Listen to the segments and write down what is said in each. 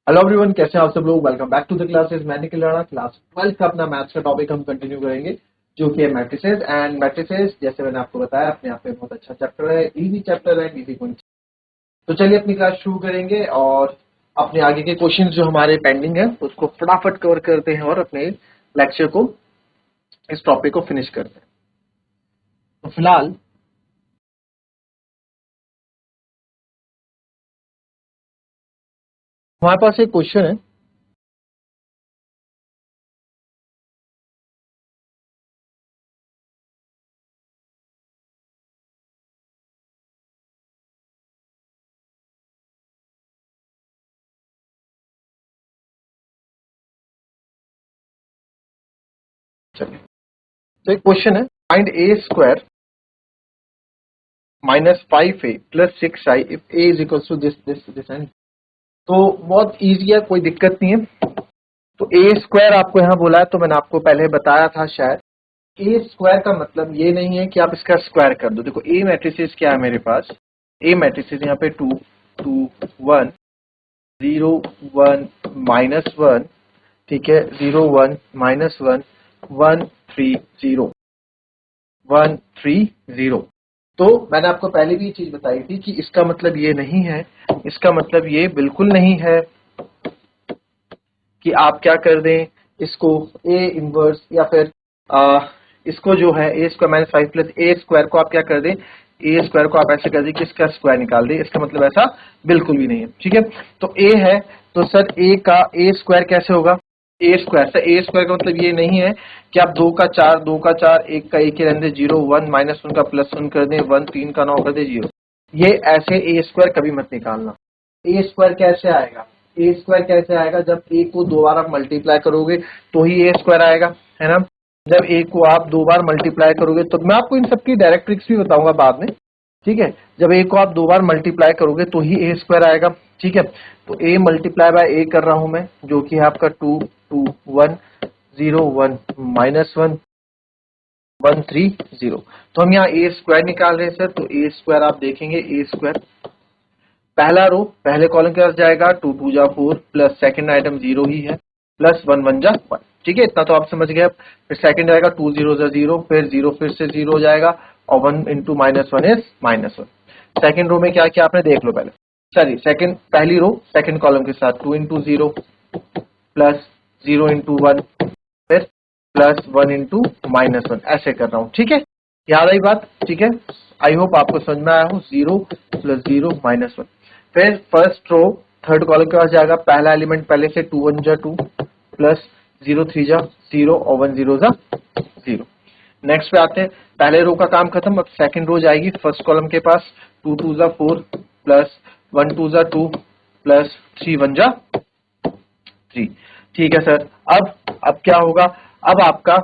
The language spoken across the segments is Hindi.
हेलो एवरीवन, कैसे हैं आप सब लोग। Welcome back to the classes. मैं निखिल राणा, क्लास 12 का अपना मैथ्स का टॉपिक हम कंटिन्यू करेंगे, जो कि है मैट्रिसेस। एंड मैट्रिसेस, जैसे मैंने आपको बताया, अपने आप में बहुत अच्छा चैप्टर है, इजी चैप्टर है, इजी कॉन्सेप्ट। तो चलिए अपनी क्लास शुरू करेंगे और अपने आगे के क्वेश्चंस जो हमारे पेंडिंग है उसको फटाफट कवर करते हैं और अपने लेक्चर को, इस टॉपिक को फिनिश करते हैं। तो फिलहाल हमारे पास एक क्वेश्चन है। चलिए, तो एक क्वेश्चन है, find a square minus 5a plus 6i if a is equal to this and. तो बहुत इजी है, कोई दिक्कत नहीं है। तो ए स्क्वायर आपको यहाँ बोला है, तो मैंने आपको पहले बताया था शायद। ए स्क्वायर का मतलब ये नहीं है कि आप इसका स्क्वायर कर दो। देखो, ए मैट्रिसेस क्या है मेरे पास, ए मैट्रिसेस यहाँ पे 2 2 1 0 1 -1, ठीक है, 0 1 -1 1 3 0 1 3 0। तो मैंने आपको पहले भी ये चीज बताई थी कि इसका मतलब ये नहीं है, इसका मतलब ये बिल्कुल नहीं है कि आप क्या कर दें इसको ए इनवर्स, या फिर इसको जो है ए स्क्वायर माइनस 5 प्लस ए स्क्वायर को आप क्या कर दें, ए स्क्वायर को आप ऐसे कर दें कि इसका स्क्वायर निकाल दें। इसका मतलब ऐसा बिल्कुल भी नहीं है, ठीक है। तो ए है, तो सर ए का ए स्क्वायर कैसे होगा, ए स्क्वायर। सर ए स्क्वायर का मतलब ये नहीं है कि आप 2 का 4 2 का 4 1 का 1 ही रहने दें, 0 1 -1 का +1 कर दें, 1 3 का 9 कर दें 0। ये ऐसे ए स्क्वायर कभी मत निकालना। ए स्क्वायर कैसे आएगा, ए स्क्वायर कैसे आएगा, जब ए को 2 बार आप मल्टीप्लाई करोगे तो ही ए स्क्वायर आएगा, है ना। जब ए को आप 2 बार मल्टीप्लाई करोगे, तो मैं आपको इन सबकी डायरेक्ट ट्रिक्स भी बताऊंगा बाद में, ठीक है। जब ए को आप 2 बार मल्टीप्लाई करोगे तो ही ए स्क्वायर आएगा, ठीक है। तो ए मल्टीप्लाई बाय ए कर रहा हूं मैं, जो कि है आपका 2 2 1 0 1 -1 1 3 0। तो हम यहाँ ए स्क्वायर निकाल रहे हैं सर। तो ए स्क्वायर आप देखेंगे, ए स्क्वायर पहला रो पहले कॉलम के पास जाएगा, 2 2 जा 4 प्लस सेकंड आइटम 0 ही है, प्लस 1 1 जा 1, ठीक है। इतना तो आप समझ गए। फिर सेकंड आएगा 2 0 जा 0, फिर 0 फिर से 0 हो जाएगा, और 1 इंटू -1 इज -1। सेकंड रो में क्या किया आपने, देख लो पहले। सॉरी, सेकंड पहली रो सेकंड कॉलम के साथ 2 इंटू 0 प्लस 0 इंटू 1, फिर प्लस 1 इंटू -1, ऐसे कर रहा हूँ, ठीक है। याद आई बात, ठीक है। आई होप आपको समझ में आया हो। 0 प्लस 0 -1। फिर फर्स्ट रो थर्ड कॉलम के पास जाएगा, पहला एलिमेंट पहले से 2 1 जा 2 प्लस 0 3 जा 0 और 1 0 जा 0। नेक्स्ट पे आते हैं, पहले रो का काम खत्म। अब सेकंड रो जाएगी फर्स्ट कॉलम के पास, 2 2 जा 4 प्लस 1 2 जा 2 प्लस 3 1 जा 3, ठीक है सर। अब क्या होगा, अब आपका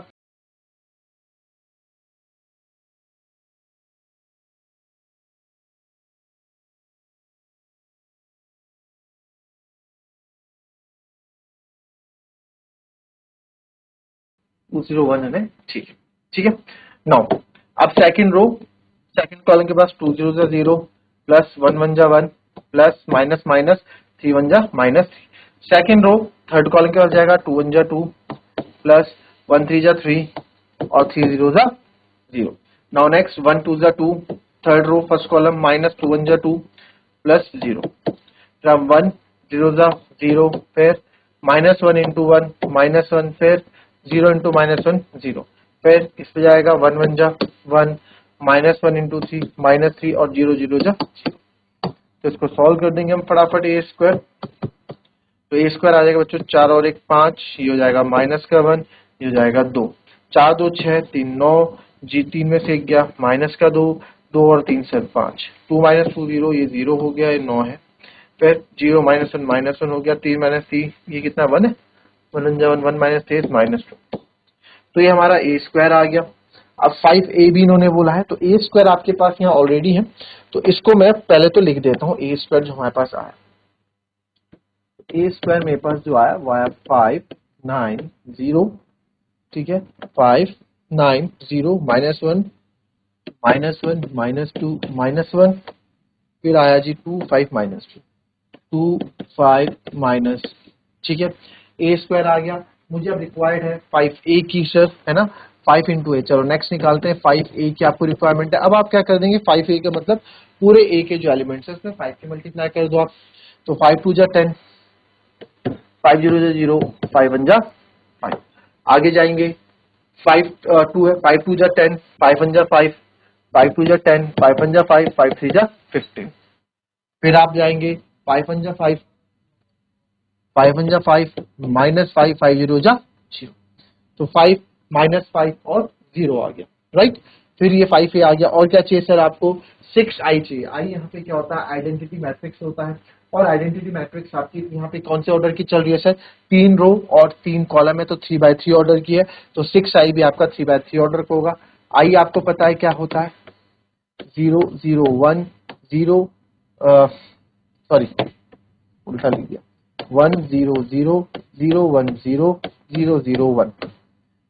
201 है, ठीक है, ठीक है। नाउ अब सेकंड रो सेकंड कॉलम के पास 2 0 जा 0 प्लस 1 1 जा 1 प्लस माइनस माइनस 3 1 जा -3। सेकंड रो थर्ड कॉलम के पास जाएगा, 2 1 जा 2 प्लस 1 3 जा 3 और 3 0 जा 0। नाउ नेक्स्ट 1 2 जा 2, third row first column minus 2 1 जा 2 प्लस 0, फ्रॉम 1 0 जा 0, फिर -1 इंटू 1 -1, फिर 0 इंटू -1 0, फिर इस पे जाएगा 1 1 जा 1 -1 इंटू 3 -3 और 0 0 जा 0। तो इसको सॉल्व कर देंगे हम फटाफट। ए स्क्वायर, तो ए स्क्वायर आ जाएगा बच्चों 4 और 1 5, ये हो जाएगा माइनस का 1, ये हो जाएगा 2, 4 2 6 3 9, जी 3 में से 1 गया, माइनस का 2 2 और 3 से 5, 2 -2 0, ये 0 हो गया, ये 9 है। फिर 0 -1 हो गया, 3 -3, ये कितना 1 है, 1 1 1 -3 -2। तो ये हमारा ए स्क्वायर आ गया। अब 5a भी इन्होंने बोला है, तो ए स्क्वायर आपके पास यहाँ ऑलरेडी है, तो इसको मैं पहले तो लिख देता हूँ। ए स्क्वायर जो हमारे पास आया, ए स्क्वायर मेरे पास जो आया वो आया 5 9 0, ठीक है, 5 9 0 -1 -1 -2 -1, फिर आया जी 2 5 -2, 2 5 माइनस, ठीक है, ए स्क्वायर आ गया। मुझे अब रिक्वायर्ड है 5a की सर, है ना, 5 इंटू ए। चलो नेक्स्ट निकालते हैं, 5a की आपको रिक्वायरमेंट है। अब आप क्या कर देंगे, 5a का मतलब पूरे a के जो एलिमेंट्स है उसमें 5 के मल्टीप्लाई कर दो आप। तो 5 2 जा 10, 5 0 जा 0, 5 1 जा 5। आगे जाएंगे, 5 2 है, 5 2 जा 10, 5 1 जा 5, 5 2 जा 10, 5 1 जा 5, 5 3 जा 15। फिर आप जाएंगे 5 1 जा 5, 5 1 जा 5, माइनस 5, 5 0 जा 0। तो 5 माइनस 5 और 0 आ गया, राइट। फिर ये 5 आ गया, और क्या चाहिए सर आपको, 6i चाहिए। आई यहाँ पे क्या होता है, आइडेंटिटी मैट्रिक्स होता है, और आइडेंटिटी मैट्रिक्स आपकी यहाँ पे कौन से ऑर्डर की चल रही है सर, 3 रो और 3 कॉलम है, तो 3x3 ऑर्डर की है, तो 6i भी आपका 3x3 ऑर्डर का होगा। आई आपको पता है क्या होता है, 0 0 1 0, सॉरी उल्टा लिख दिया, 1 0 0 0 1 0 0 0 1।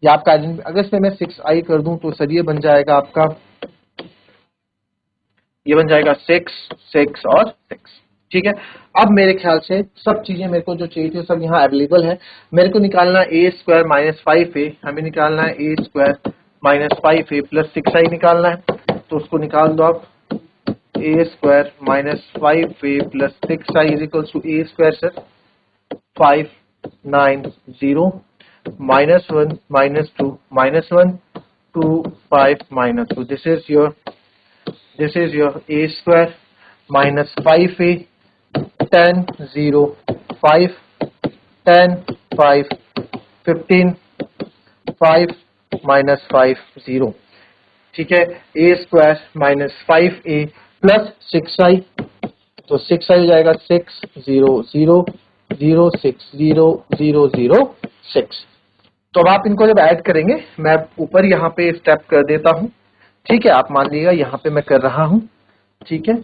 ये आपका अगर इसमें मैं 6i कर दूं तो सर ये बन जाएगा आपका, ये बन जाएगा 6 6 और 6, ठीक है। अब मेरे ख्याल से सब चीजें मेरे को जो चाहिए थी सब यहाँ अवेलेबल है। मेरे को निकालना है a स्क्वायर माइनस 5a, हमें निकालना है a square minus 5a plus 6i निकालना है, तो उसको निकाल दो आप। a square minus 5a plus 6i is equal to a square sir 5 9 0 minus 1 minus 2 minus 1 2 5 minus 2. This is your a square minus 5a 10 0 5 10 5 15 5 minus 5 0, ठीक है। a square minus 5a plus 6i, तो 6i हो जाएगा 6 0 0 0 6 0 0 0 6। तो अब आप इनको जब ऐड करेंगे, मैं ऊपर यहाँ पे स्टेप कर देता हूं, ठीक है। आप मान लीजिएगा यहाँ पे मैं कर रहा हूं, ठीक है।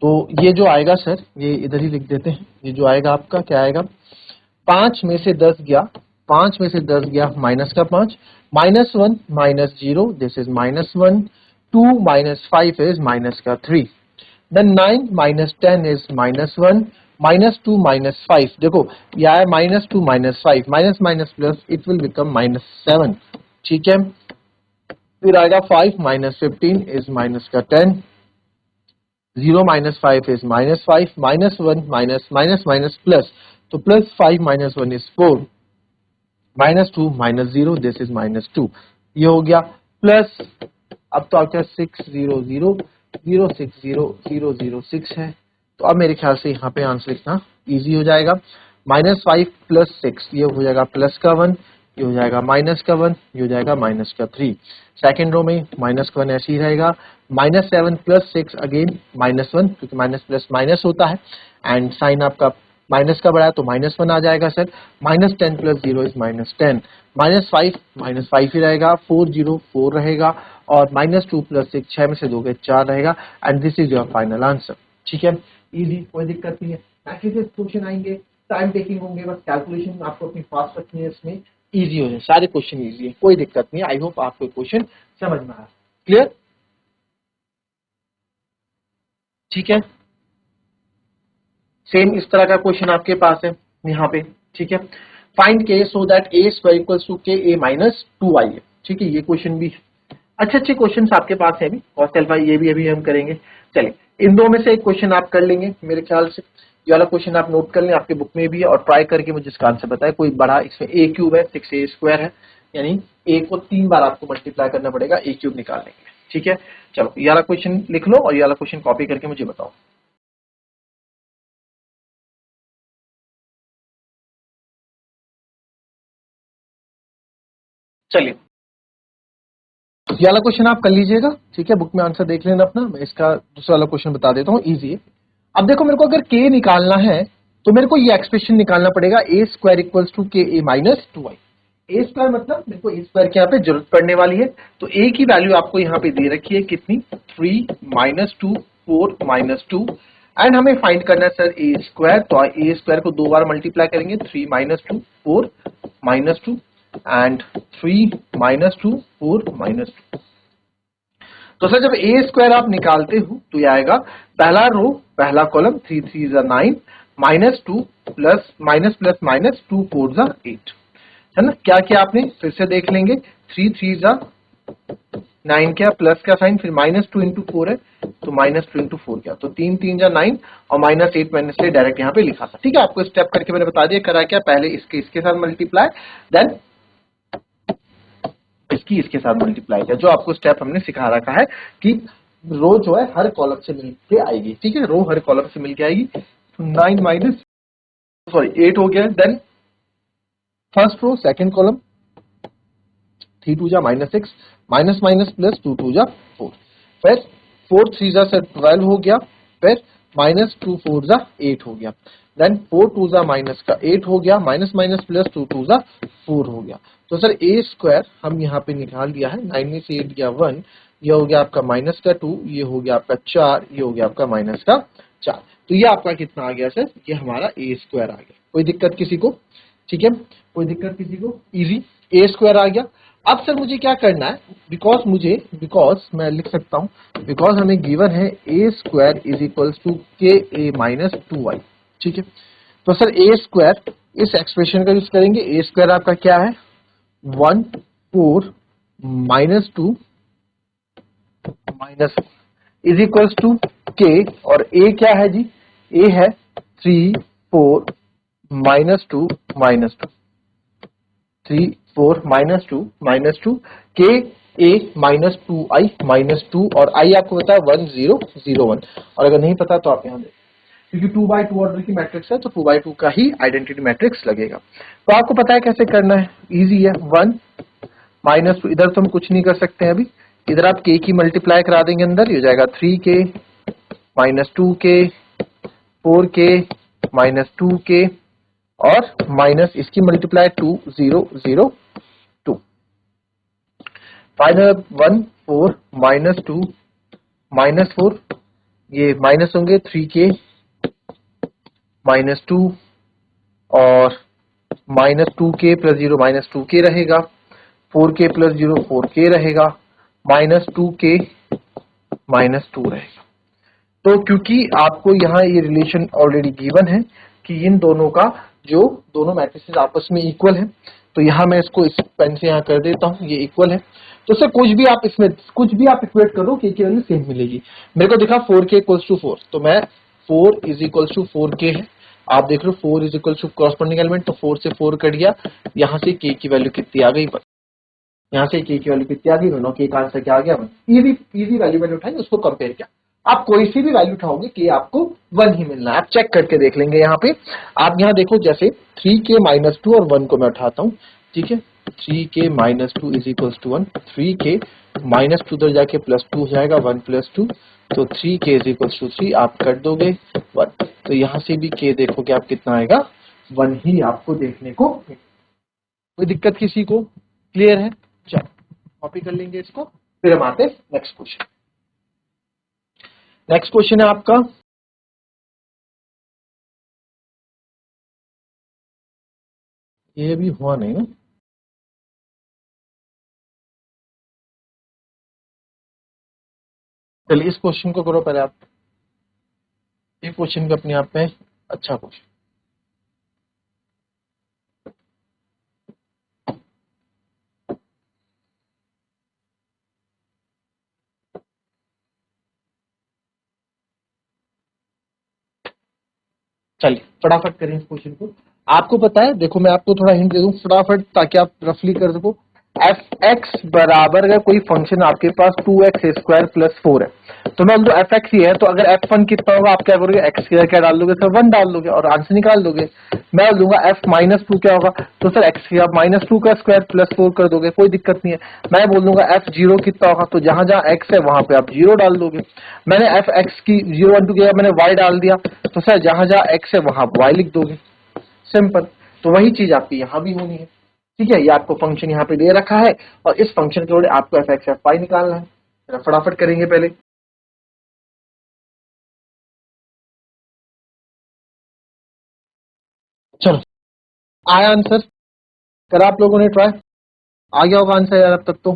तो ये जो आएगा सर, ये इधर ही लिख देते हैं, ये जो आएगा आपका क्या आएगा, 5 में से 10 गया, 5 में से 10 गया माइनस का 5, minus 1 minus 0, this is minus 1, 2 minus 5 is minus का 3, then 9 minus 10 is minus 1, minus 2 minus 5, देखो यह है minus 2 minus 5, minus minus plus it will become minus 7, ठीक है। फिर आएगा 5 माइनस 15 इज माइनस का 10, 0 minus 5 is minus 5, minus 1 minus minus minus plus, तो plus 5 minus 1 is 4, minus 2 minus 0, this is minus 2, ये हो गया प्लस। अब तो आपका 6 0 0 0 6 0 0 0 6 है, तो अब मेरे ख्याल से यहाँ पे आंसर लिखना इजी हो जाएगा। माइनस 5 प्लस 6, ये हो जाएगा प्लस का 1, ये हो जाएगा माइनस का 1, ये हो जाएगा माइनस का 3। सेकेंड रो में माइनस का 1 ऐसे ही रहेगा, माइनस 7 प्लस 6 अगेन माइनस 1, क्योंकि माइनस प्लस माइनस होता है, एंड साइन आपका माइनस का बड़ा है तो माइनस 1 आ जाएगा sir. Minus 10 plus 0 is minus 10, minus 5 ही रहेगा, 4 0 4 रहेगा, और माइनस 2 प्लस 6, 6 में से 2 गए 4 रहेगा, and this is your final answer, ठीक है। इजी, कोई दिक्कत नहीं है। मैथ्स क्वेश्चन आएंगे, टाइम टेकिंग होंगे, बस कैलकुलेशन आपको अपनी फास्ट रखनी है, इसमें इजी हो जाए, सारे क्वेश्चन इजी है, कोई दिक्कत नहीं है। आई होप आपको क्वेश्चन समझ में आया, क्लियर, ठीक है। सेम इस तरह का क्वेश्चन आपके पास है यहाँ पे, ठीक है। Find k so that a square equals to k a minus 2i है, ठीक है। ये क्वेश्चन भी अच्छे अच्छे क्वेश्चन आपके पास है अभी, कॉस अल्फा ये भी अभी हम करेंगे। चलिए इन दो में से एक क्वेश्चन आप कर लेंगे मेरे ख्याल से, ये वाला क्वेश्चन आप नोट कर लें, आपके बुक में भी है, और ट्राई करके मुझे इसका आंसर बताएं। कोई बड़ा, इसमें ए क्यूब है, 6a स्क्वायर है, यानी ए को 3 बार आपको मल्टीप्लाई करना पड़ेगा ए क्यूब निकालने के लिए, ठीक है। चलो ये वाला क्वेश्चन लिख लो और ये वाला क्वेश्चन कॉपी करके मुझे बताओ। चलिए ये वाला क्वेश्चन आप कर लीजिएगा, ठीक है। बुक में आंसर देख लेना अपना, मैं इसका दूसरा वाला क्वेश्चन बता देता हूँ, इजी है। अब देखो मेरे को अगर के निकालना है तो मेरे को ये एक्सप्रेशन निकालना पड़ेगा, ए square equals to k a minus 2i। A square मतलब मेरे को ए स्क्वायर की यहाँ पे जरूरत पड़ने वाली है, तो ए की वैल्यू आपको यहाँ पे दे रखी है कितनी, 3 माइनस 2 4 माइनस 2, एंड हमें फाइंड करना है सर ए स्क्वायर, तो ए स्क्वायर को 2 बार मल्टीप्लाई करेंगे, 3 minus 2 4 minus 2 and 3 minus 2 4 minus 2। तो सर जब ए स्क्वायर आप निकालते हो तो ये आएगा पहला रो पहला कॉलम 3 3 जा 9 -2 प्लस माइनस 2 4 जा 8 है ना। क्या किया आपने, फिर से देख लेंगे, 3 3 जा 9 क्या प्लस का साइन, फिर -2 इंटू 4 है तो -2 इंटू 4 क्या, तो 3 3 जा 9 और -8 मैंने से डायरेक्ट यहाँ पे लिखा था। ठीक है, आपको स्टेप करके मैंने बता दिया करा क्या, पहले इसके साथ मल्टीप्लाई, देन इसके साथ मल्टीप्लाई किया, जो आपको स्टेप हमने सिखा रखा है कि रो जो है हर कॉलम से मिलके आएगी। ठीक है, रो हर कॉलम से मिलके आएगी। तो 9 माइनस 8 हो गया, then first row second column 3 2 जा -6 माइनस माइनस प्लस 2 2 जा 4, फिर 4 3 जा 12 हो गया, फिर -2 4 जा 8 हो गया, देन 4 2 जा माइनस का 8 हो गया, माइनस माइनस प्लस 2 2 जा 4 हो गया। तो सर ए स्क्वायर हम यहाँ पे निकाल दिया है, 9 में से 8 गया 1, ये हो गया आपका -2, ये हो गया आपका 4, ये हो गया आपका -4। तो ये आपका कितना आ गया सर, ये हमारा ए स्क्वायर आ गया। कोई दिक्कत किसी को? ठीक है, कोई दिक्कत किसी को? इजी, ए स्क्वायर आ गया। अब सर मुझे क्या करना है, बिकॉज मैं लिख सकता हूं, बिकॉज हमें गिवन है ए square is equals to k a minus 2y। ठीक है, तो सर ए स्क्वायर इस एक्सप्रेशन का यूज करेंगे। ए स्क्वायर आपका क्या है, 1 4 -2 माइनस इज इक्वल्स टू के, और ए क्या है जी, ए है 3 4 -2 -2 3 4 -2 के ए -2i -2, और i आपको पता है 1 0 0 1, और अगर नहीं पता तो आप यहाँ देखें, क्योंकि 2x2 ऑर्डर की मैट्रिक्स है तो 2x2 का ही आइडेंटिटी मैट्रिक्स लगेगा। तो आपको पता है कैसे करना है, इजी है। 1 -2, इधर तो हम कुछ नहीं कर सकते हैं अभी, इधर आप k की मल्टीप्लाई करा देंगे, अंदर ये हो जाएगा 3k -2k 4k -2k, और माइनस इसकी मल्टीप्लाई 2 0 0 2, फाइनल 1 4 -2 -4, ये माइनस होंगे 3k -2, और -2k प्लस 0 -2k रहेगा, 4k प्लस 0 4k रहेगा, -2k -2 रहेगा। तो क्योंकि आपको यहाँ ये रिलेशन ऑलरेडी गिवन है कि इन दोनों का जो दोनों मैट्रिसेस आपस में इक्वल है, तो यहाँ मैं इसको इस पेन से यहाँ कर देता हूँ, ये इक्वल है। तो सर कुछ भी आप इसमें कुछ भी आप इक्वेट करो, के की वैल्यू सेम मिलेगी। मेरे को दिखा 4k इक्वल्स टू 4, तो मैं 4 इज इक्वल्स टू 4k है, आप देख लो 4 is equals to corresponding element, तो 4 से 4 कट गया, यहाँ से k की वैल्यू कितनी आ गई, यहाँ से k की वैल्यू कितनी आ गई, दोनों k का आंसर क्या आ गया, इजी वैल्यू मैंने उठाई, उसको कंपेयर किया। आप कोई सी भी वैल्यू उठाओगे कि आपको 1 ही मिलना है, आप चेक करके देख लेंगे। यहाँ पे आप यहाँ देखो, जैसे 3k -2 और 1 को मैं उठाता हूँ। ठीक है, 3k -2 is equals to 1, 3k -2 उधर जाके +2 हो जाएगा, 1 + 2, तो 3k इज इक्वल्स टू 3, आप कट दोगे 1, तो यहाँ से भी k देखोगे आप कितना आएगा, 1 ही आपको देखने को। कोई दिक्कत किसी को? क्लियर है? चलो कॉपी कर लेंगे इसको, फिर हम आते हैं नेक्स्ट क्वेश्चन। नेक्स्ट क्वेश्चन है आपका, ये भी हुआ नहीं ना, चलिए इस क्वेश्चन को करो पहले आप। ये क्वेश्चन भी अपने आप में अच्छा क्वेश्चन। चलिए फटाफट करें इस क्वेश्चन को। आपको पता है, देखो मैं आपको थोड़ा हिंट दे दूं फटाफट, ताकि आप रफली कर सको। एफ एक्स बराबर अगर कोई फंक्शन आपके पास 2x² + 4 है, तो मैं बोल दो एफ एक्स ही है, तो अगर F1 कितना होगा, आप क्या करोगे, एक्स की जगह क्या डाल दोगे सर, 1 डाल दोगे और आंसर निकाल दोगे। मैं बोल दूंगा F -2 क्या होगा, तो सर एक्स की आप -2 का स्क्वायर + 4 कर दोगे, कोई दिक्कत नहीं है। मैं बोल दूंगा F0 कितना होगा, तो जहां जहां एक्स है वहां पे आप 0 डाल दोगे। मैंने एफ एक्स की 0 1 2 किया, मैंने y डाल दिया, तो सर जहां जहां एक्स है वहां y लिख दोगे, सिंपल। तो वही चीज आपकी यहां भी होनी है। ठीक है, ये आपको फंक्शन यहाँ पे दे रखा है, और इस फंक्शन के लिए आपको एफ एक्स एफ वाई निकालना है। फटाफट करेंगे पहले। चलो आया आंसर, करा आप लोगों ने ट्राई, आ गया होगा आंसर यार अब तक तो।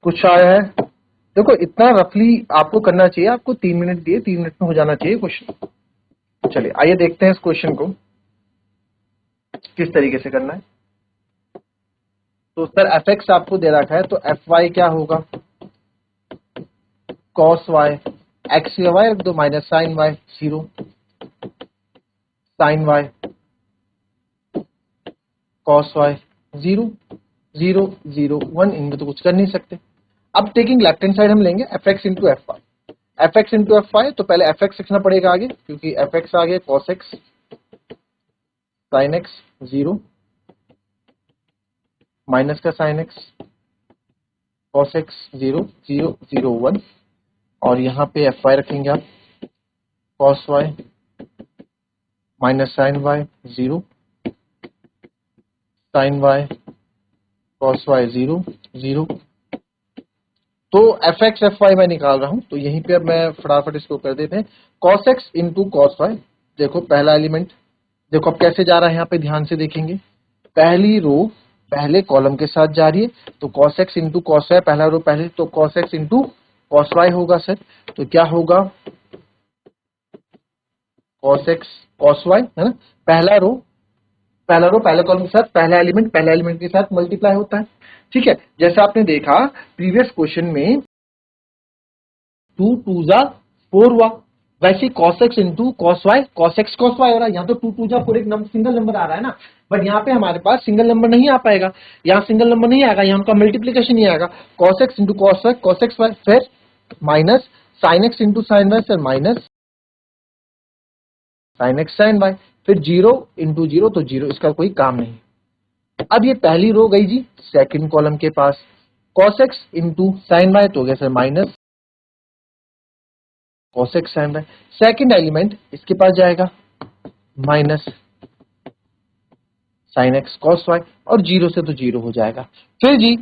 कुछ आया है? देखो इतना रफली आपको करना चाहिए, आपको 3 मिनट दिए, 3 मिनट में हो जाना चाहिए क्वेश्चन। चलिए आइए देखते हैं इस क्वेश्चन को किस तरीके से करना है। तो सर एफ एक्स आपको दे रखा है, तो एफ वाई क्या होगा? कॉस वाई, एक्स या वाई रख दो, minus sine y, 0 sine y cos y, 0 0 0 1, इनमें तो कुछ कर नहीं सकते। अब टेकिंग लेफ्ट हैंड साइड हम लेंगे f x into f y. F x into f y, तो पहले एफ एक्स लिखना पड़ेगा आगे, क्योंकि एफ एक्स आगे cos x sine x 0 minus का साइन एक्स कॉस एक्स 0 0 0 1, और यहाँ पे एफ वाई रखेंगे आप cos y minus sine y 0 sine y cos y 0 0। तो एफ एक्स एफ वाई मैं निकाल रहा हूं, तो यहीं पे अब मैं फटाफट इसको कर देते हैं। Cos x into cos y, देखो पहला एलिमेंट, देखो अब कैसे जा रहा है, यहाँ पे ध्यान से देखेंगे, पहली रो पहले कॉलम के साथ जा रही है, तो cos x into cos y, पहला रो पहले, तो cos x into cos y होगा सर। तो क्या होगा? कॉस एक्स कॉस वाई है ना, पहला रो पहले कॉलम के साथ, पहला एलिमेंट के साथ मल्टीप्लाई होता है। ठीक है, जैसा आपने देखा प्रीवियस क्वेश्चन में 2 2 जा 4 हुआ, वैसे cos x into cos y, cos x cos y हो रहा है। यहाँ तो 2 2 जा 4 एक सिंगल नंबर आ रहा है ना, बट यहाँ पे हमारे पास सिंगल नंबर नहीं आ पाएगा, यहाँ सिंगल नंबर नहीं आएगा, यहाँ उनका मल्टीप्लीकेशन नहीं आएगा। cos x into cos y cos x y, फिर minus sin x into sin y, फिर minus sin x sin y, फिर 0 इंटू 0, तो 0, इसका कोई काम नहीं। अब ये पहली रो गई जी सेकंड कॉलम के पास, cos x into sin y, तो हो गया sir minus cos x sin y। Second element इसके पास जाएगा minus sin x cos y, और 0 से तो 0 हो जाएगा। फिर जी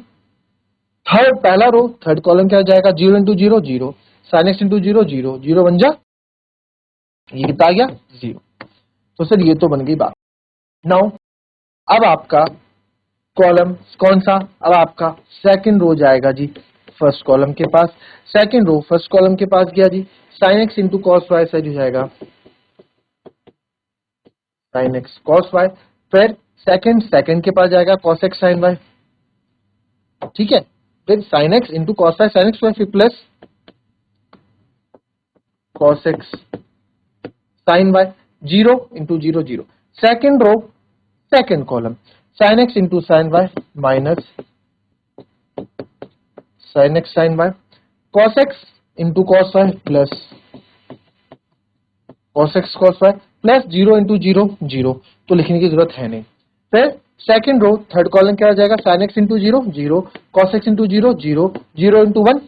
थर्ड पहला रो थर्ड कॉलम क्या जाएगा? 0 इंटू 0 0, sin x इंटू 0 0 0 बन जा, ये कितना आ गया? 0। तो सर ये तो बन गई बात। नाउ अब आपका कॉलम कौन सा? अब आपका सेकंड रो जाएगा जी फर्स्ट कॉलम के पास, सेकंड रो फर्स्ट कॉलम के पास गया जी, sin x into cos y से हो जाएगा sin x cos y, फिर सेकंड के पास जाएगा cos x sin y, ठीक है, फिर sin x into cos y sin x y, फिर plus cos x sin y, 0 into 0 0। Second row second column sin x into sin y minus sin x sin y, cos x into cos y plus cos x cos y, plus 0 into 0 0, तो लिखने की जरूरत है नहीं। फिर सेकंड रो थर्ड कॉलम क्या हो जाएगा? sin x into 0 0, cos x into 0 0, 0 into 1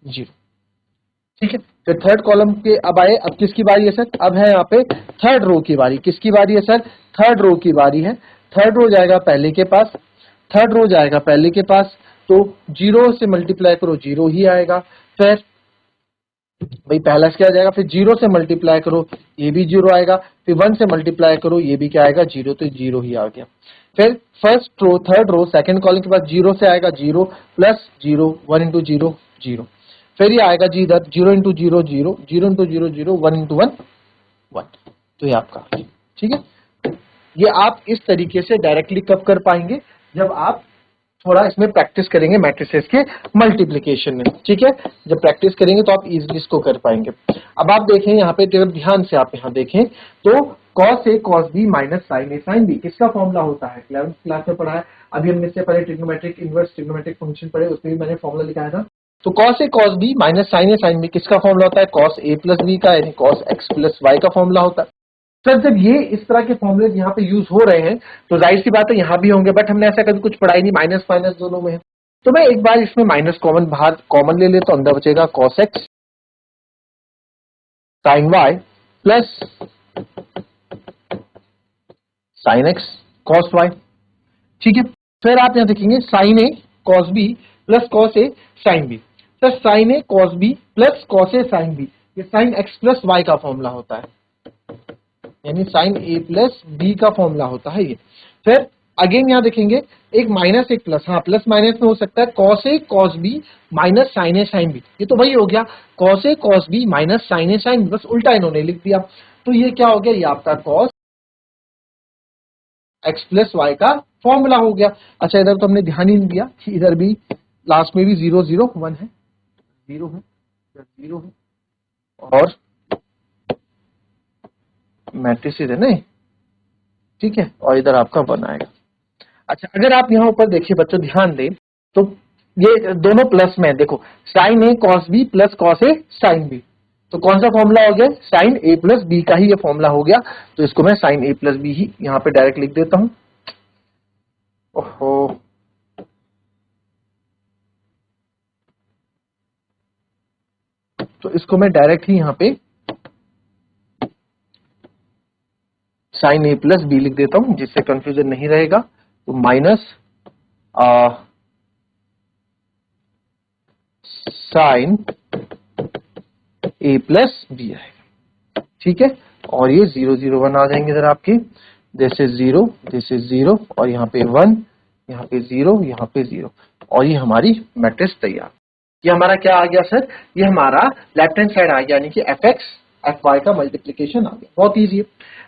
0, ठीक है। फिर थर्ड कॉलम के अब आए, अब किसकी बारी है सर? अब है यहाँ पे थर्ड रो की बारी। किसकी बारी है सर? थर्ड रो की बारी है। थर्ड रो जाएगा पहले के पास, थर्ड रो जाएगा पहले के पास, तो 0 से मल्टीप्लाई करो 0 ही आएगा। फिर भाई पहला क्या आ जाएगा? फिर 0 से मल्टीप्लाई करो ये भी 0 आएगा, फिर 1 से मल्टीप्लाई करो ये भी क्या आएगा? 0, तो 0 ही आ गया। फिर first row third row second column के बाद 0 से आएगा 0 प्लस 0, 1 इंटू 0 0, फिर ये आएगा जी इधर 0 इंटू 0 0, 0 इंटू 0 0, 1 इंटू 1 1, तो ये आपका, ठीक है। ये आप इस तरीके से डायरेक्टली कब कर पाएंगे? जब आप थोड़ा इसमें प्रैक्टिस करेंगे मैट्रिसेस के मल्टीप्लिकेशन में, ठीक है। जब प्रैक्टिस करेंगे तो आप इजीली इसको कर पाएंगे। अब आप देखें यहाँ पे, ध्यान से आप यहाँ देखें तो cos a cos b minus sin a sin b किसका फॉर्मूला होता है? 11th क्लास में पढ़ा है। अभी हमने इससे पहले ट्रिग्नोमेट्रिक इनवर्स ट्रिग्नोमेट्रिक फंक्शन पढ़े, उसमें भी मैंने फॉर्मूला लिखाया था। तो cos a cos b minus sin a sin b किसका फॉर्मूला होता है? cos a प्लस b का, यानी cos x प्लस y का फॉर्मूला होता है। सर जब ये इस तरह के फॉर्मूले यहाँ पे यूज हो रहे हैं तो जाहिर सी बात है यहाँ भी होंगे, बट हमने ऐसा कभी कुछ पढ़ा ही नहीं, माइनस माइनस दोनों में है। तो मैं एक बार इसमें माइनस कॉमन बाहर कॉमन ले लेता हूं, अंदर बचेगा cos x sin y plus sin x cos y, ठीक है। फिर आप यहाँ देखेंगे sin a cos b plus cos a sin b। Sir sin a cos b plus cos a sin b, ये sin x प्लस y का फॉर्मूला होता है, यानी sin a प्लस b का फॉर्मूला होता है ये। फिर अगेन यहाँ देखेंगे एक माइनस एक प्लस, हाँ प्लस माइनस में हो सकता है cos A cos B minus sign A sine B, ये तो वही हो गया cos A cos B minus sign A sine B, बस उल्टा इन्होंने लिख दिया। तो ये क्या हो गया, ये आपका कॉस एक्स प्लस वाई का फॉर्मूला हो गया। अच्छा इधर तो हमने ध्यान ही नहीं दिया कि इधर भी लास्ट में भी 0 0 1 है, 0 है, 0 है और मैट्रिसेस है नहीं, ठीक है, और इधर आपका 1 आएगा। अच्छा अगर आप यहाँ ऊपर देखिए बच्चों ध्यान दें तो ये दोनों प्लस में है, देखो sign A cos B plus cos A sine B, तो कौन सा फॉर्मूला हो गया, साइन ए प्लस बी का ही ये फॉर्मूला हो गया। तो इसको मैं साइन ए प्लस बी ही यहाँ पे डायरेक्ट लिख देता हूं। ओहो तो इसको मैं डायरेक्ट ही यहाँ पे साइन ए प्लस बी लिख देता हूं जिससे कंफ्यूजन नहीं रहेगा। तो माइनस साइन ए प्लस बी आएगा, ठीक है, और ये 0 0 1 आ जाएंगे इधर आपके, दिस इज 0 दिस इज 0 और यहाँ पे 1 यहाँ पे 0 यहाँ पे 0 और ये हमारी मैट्रिक्स तैयार। ये हमारा क्या आ गया सर, ये हमारा लेफ्ट हैंड साइड आ गया यानी कि एफ एक्स एफ वाई का मल्टीप्लीकेशन आ गया, बहुत ईजी है।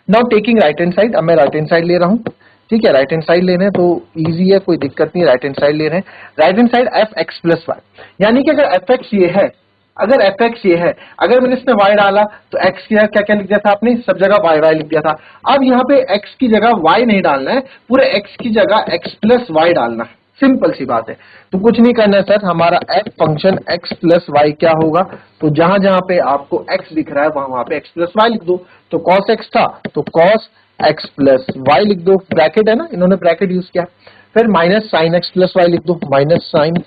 Now taking right hand side, अब मैं राइट हैंड साइड ले रहा हूँ, ठीक है, राइट हैंड साइड ले रहे हैं तो इजी है, कोई दिक्कत नहीं, राइट हैंड साइड ले रहे हैं। Right hand side f x plus y, यानी कि अगर एफ एक्स ये है, अगर एफ एक्स ये है, अगर मैंने इसमें वाई डाला तो एक्स की जगह क्या क्या लिख दिया था आपने, सब जगह वाई वाई लिख दिया था। अब यहाँ पे एक्स की जगह वाई नहीं डालना है, पूरे एक्स की जगह एक्स प्लस वाई डालना है, सिंपल सी बात है। तो कुछ नहीं करना है सर, हमारा f function x plus y क्या होगा, तो जहां जहां पे आपको एक्स दिख रहा है वहां वहां पे एक्स प्लस वाई लिख दो। तो कॉस एक्स था तो कॉस एक्स प्लस वाई लिख दो, ब्रैकेट है ना, इन्होंने ब्रैकेट यूज किया। फिर minus sine x plus y लिख दो, minus sine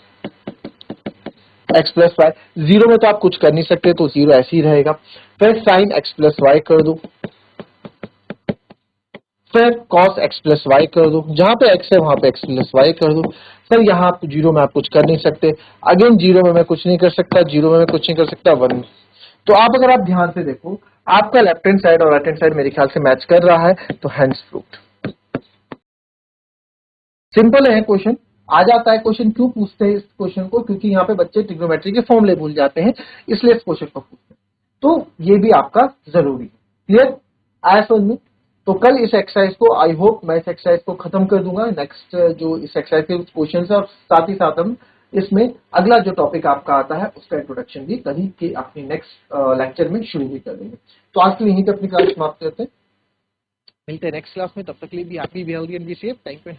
x plus y, zero में तो आप कुछ कर नहीं सकते तो जीरो ऐसे ही रहेगा। फिर साइन एक्स प्लस वाई कर दो, फिर cos x प्लस वाई कर दो, जहां पे x है वहां पे x प्लस वाई कर दो। सर यहाँ जीरो में आप कुछ कर नहीं सकते, अगेन जीरो में मैं कुछ नहीं कर सकता, जीरो में मैं कुछ नहीं कर सकता, 1। तो आप अगर आप ध्यान से देखो आपका लेफ्ट हैंड साइड और राइट हैंड साइड मेरे ख्याल से मैच कर रहा है, तो हैंड्स प्रूव्ड। सिंपल है क्वेश्चन, आ जाता है क्वेश्चन। क्यों पूछते हैं इस क्वेश्चन को, क्योंकि यहाँ पे बच्चे ट्रिग्नोमेट्री के फॉर्मूले भूल जाते हैं, इसलिए इस क्वेश्चन को पूछते हैं, तो ये भी आपका जरूरी है। क्लियर, आया समझ में। तो कल इस एक्सरसाइज को, आई होप मैं इस एक्सरसाइज को खत्म कर दूंगा, नेक्स्ट जो इस एक्सरसाइज के क्वेश्चन है, और साथ ही साथ हम इसमें अगला जो टॉपिक आपका आता है उसका इंट्रोडक्शन भी कहीं के अपनी नेक्स्ट लेक्चर में शुरू भी कर देंगे। तो आज के लिए यहीं पे अपनी क्लास समाप्त करते हैं, मिलते हैं नेक्स्ट क्लास में, तब तक के लिए भी happy, be healthy and be safe, thank you.